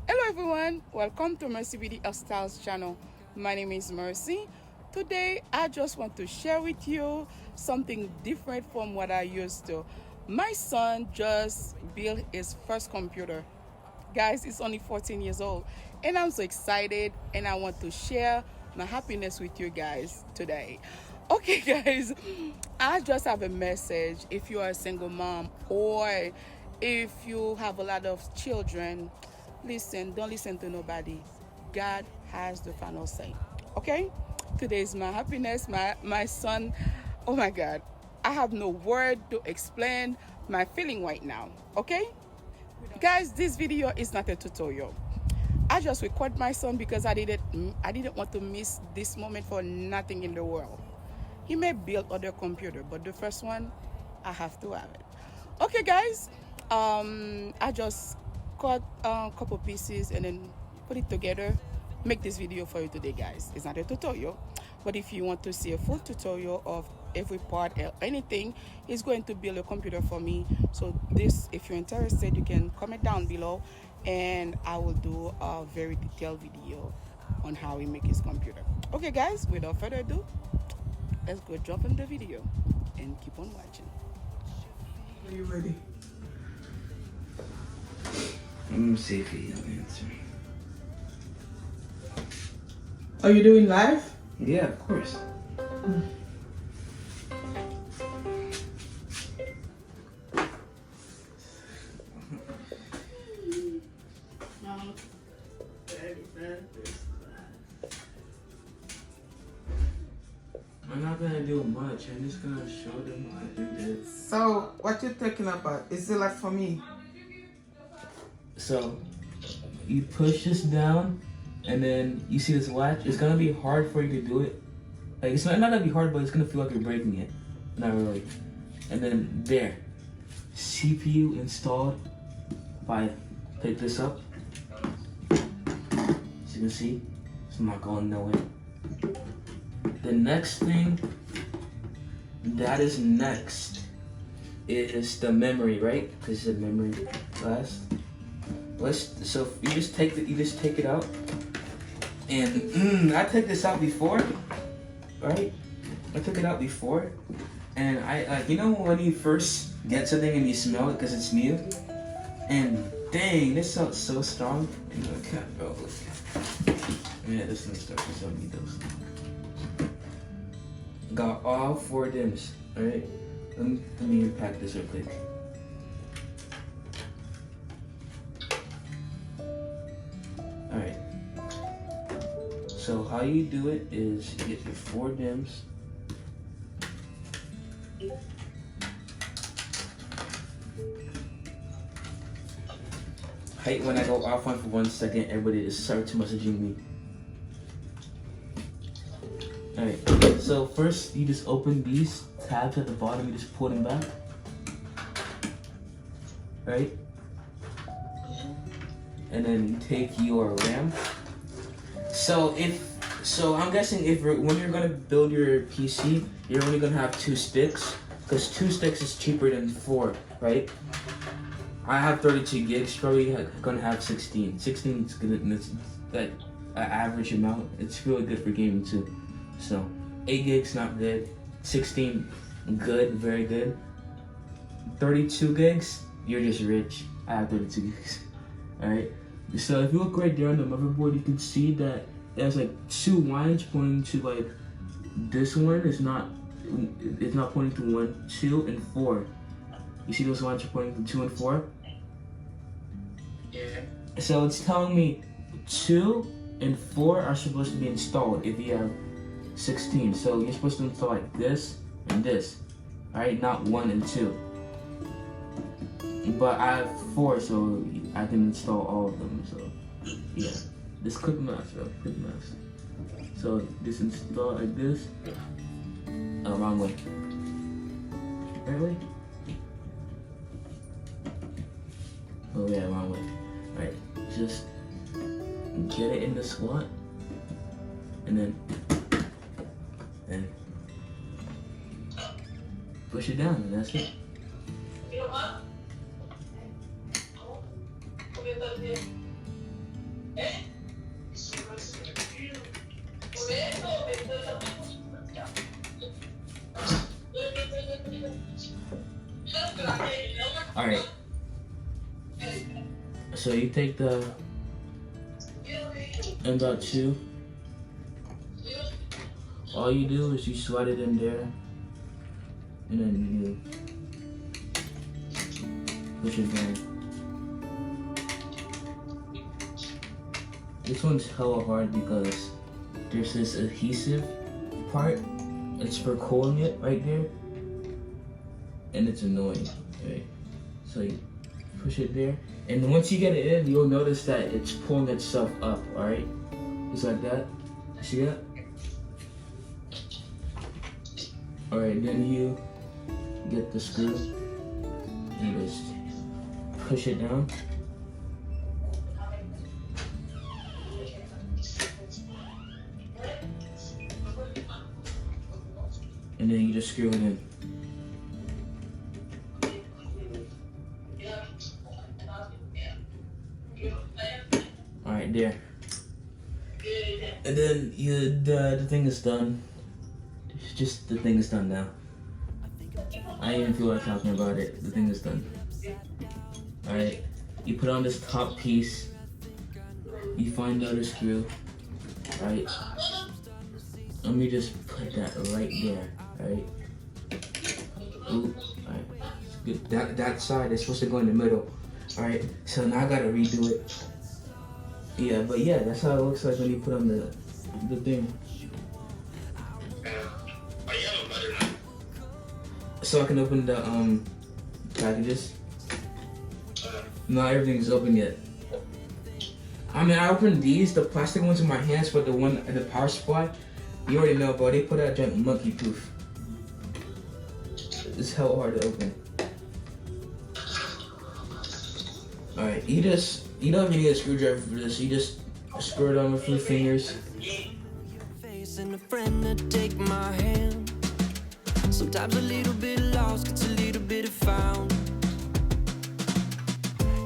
Hello everyone, welcome to Mercy Beauty Styles channel. My name is Mercy. Today I just want to share with you something different from what I used to. My son just built his first computer. Guys, he's only 14 years old and I'm so excited and I want to share my happiness with you guys today. Okay guys, I just have a message. If you are a single mom or if you have a lot of children, listen, don't listen to nobody. God has the final say. Okay? Today is my happiness, my son. Oh my God. I have no word to explain my feeling right now. Okay? Guys, this video is not a tutorial. I just record my son because I didn't want to miss this moment for nothing in the world. He may build other computer, but the first one, I have to have it. Okay, guys. I just cut a couple pieces and then put it together. Make this video for you today, guys. It's not a tutorial, but if you want to see a full tutorial of every part or anything, he's going to build a computer for me. So this, if you're interested, you can comment down below and I will do a very detailed video on how he make his computer. Okay guys, without further ado, let's go jump in the video and keep on watching. Are you ready? I'm see if he'll answer. Are you doing live? Yeah, of course. I'm not gonna do much. I'm just gonna show them how to do this. So, what you talking about? Is it like for me? So, you push this down, and then you see this latch. It's gonna be hard for you to do it. Like it's not gonna be hard, but it's gonna feel like you're breaking it. Not really. And then there, CPU installed. If I pick this up, as you can see, it's not going nowhere. The next thing that is next is the memory, right? Because it's a memory last. So you just take it out, and I took this out before, right? I took it out before, and I you know when you first get something and you smell it because it's new, and dang, this smells so strong. And I can't go. Yeah, this new stuff. I don't need those. Got all 4 dims. All right, let me unpack this real quick. Alright, so how you do it is you get your 4 dims. I hate when I go offline for 1 second, everybody just starts messaging me. Alright, so first you just open these tabs at the bottom, you just pull them back. Right? And then you take your RAM. So I'm guessing when you're gonna build your PC, you're only gonna have 2 sticks, because 2 sticks is cheaper than 4, right? I have 32 gigs, probably gonna have 16. 16 is good, it's like an average amount. It's really good for gaming too. So 8 gigs not good, 16 good, very good. 32 gigs, you're just rich. I have 32 gigs. Alright. So if you look right there on the motherboard, you can see that there's like 2 lines pointing to like this one. It's not pointing to 1, 2, and 4. You see those lines are pointing to 2 and 4? Yeah. So it's telling me 2 and 4 are supposed to be installed if you have 16. So you're supposed to install like this and this. Alright, not 1 and 2. But I have 4, so I can install all of them. So yeah, this quick math, bro. Quick math. So this install like this. Oh, wrong way. Right way? Oh yeah, wrong way. Alright, just get it in the slot, and then push it down, and that's it. All right. So you take the M.2. All you do is you slide it in there, and then you push it down. This one's hella hard because there's this adhesive part. It's for cooling it right there, and it's annoying. Right? So you push it there, and once you get it in, you'll notice that it's pulling itself up. All right, just like that. See that? All right, then you get the screw and just push it down. And then you just screw it in. All right, there. And then the thing is done. It's just the thing is done now. I didn't even feel like talking about it. The thing is done. All right, you put on this top piece. You find the other screw. Right. Let me just put that right there. Right. Ooh. Alright. Good. That side is supposed to go in the middle. Alright. So now I gotta redo it. Yeah, but yeah, that's how it looks like when you put on the thing. So I can open the packages. Not everything's open yet. I mean, I opened these, the plastic ones in my hands, but the one in the power supply, you already know, bro. They put that junk monkey proof. It's hella hard to open. All right, you don't even need a screwdriver for this. You just screw it on with your fingers. And a friend to take my hand. Sometimes a little bit lost gets a little bit found.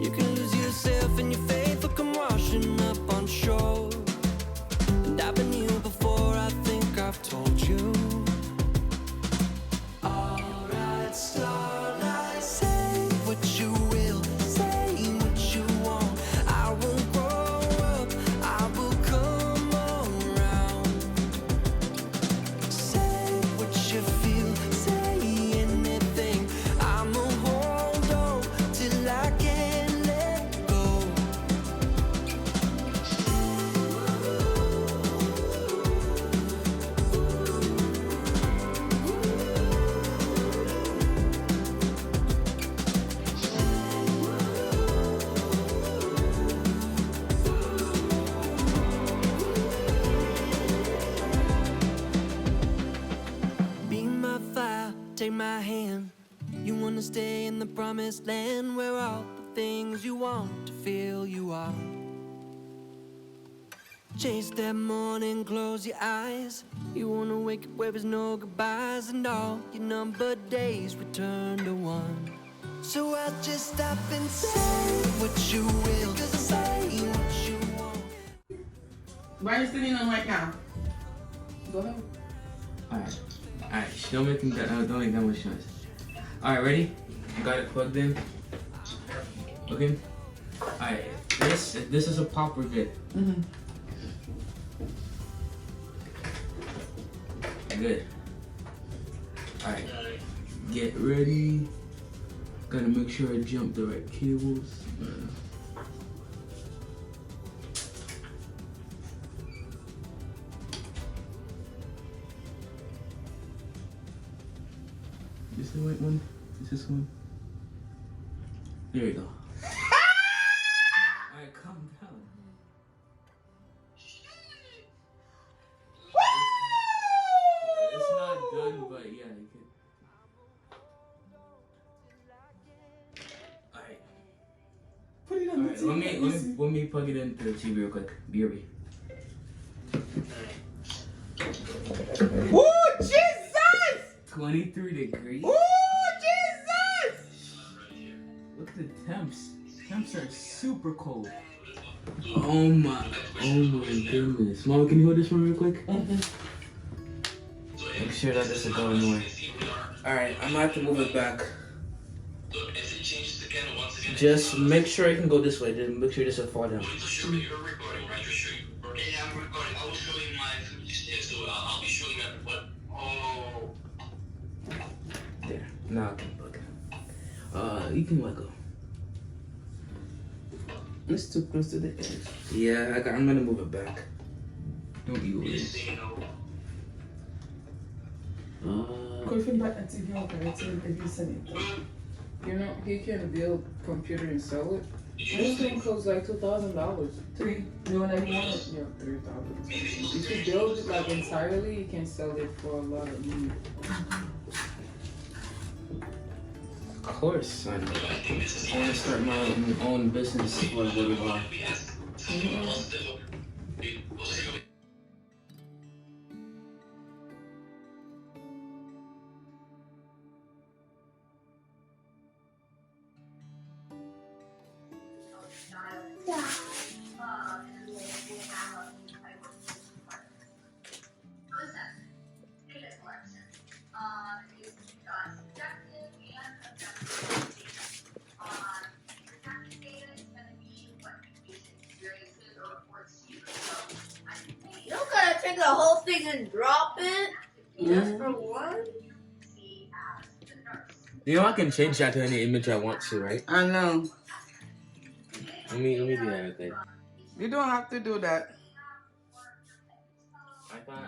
You can lose yourself and your faith will come washing up on shore. And I've been here before, I think I've told you. Alright, starlight, say what you will, say what you want. I won't grow up, I will come around. Say what you feel, say anything. I'ma hold on till I can't let go. Be my fire, take my hand. You wanna stay in the promised land where all the things you want to feel you are. Chase that morning, close your eyes. You wanna wake up where there's no goodbyes, and all your numbered days return to one. So I'll just stop and say what you will, 'cause I say what you want. Why are you sitting on right now? Go ahead. Alright. Alright, don't make that much noise. Alright, ready? Got it plugged in. Okay. Alright, this is a pop we're good. Mm-hmm. Good. Alright. Get ready. Gotta make sure I jump the right cables. Is this the right one? Is this one? There we go. Alright, calm down. It's not done, but yeah, you can. Alright. Put it on Alright, the TV. let me plug it into the TV real quick. BRB. Ooh, Jesus! 23 degrees. Ooh, Jesus! Look at the temps. Temps are super cold. Oh my goodness. Mama, can you hold this one real quick? Make sure that doesn't go anywhere. Alright, I'm gonna have to move it back. Look, as it changes Just make sure it can go this way. Just make sure this will fall down. There. Now I can book it. You can let go. It's too close to the edge. Yeah, I'm gonna move it back. Don't you worry. Could you back and TV on if you send it? You know, he can build computer and sell it. This thing costs like $2,000. $3. You want that? Yeah, 3,000. If you build it like entirely, you can sell it for a lot of money. Of course, I know. I want to start my own business for a little while. You don't gotta take the whole thing and drop it just for one. You know I can change that to any image I want to, right? I know. Let me do that, okay? You don't have to do that.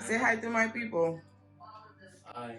Say hi to my people. Hi.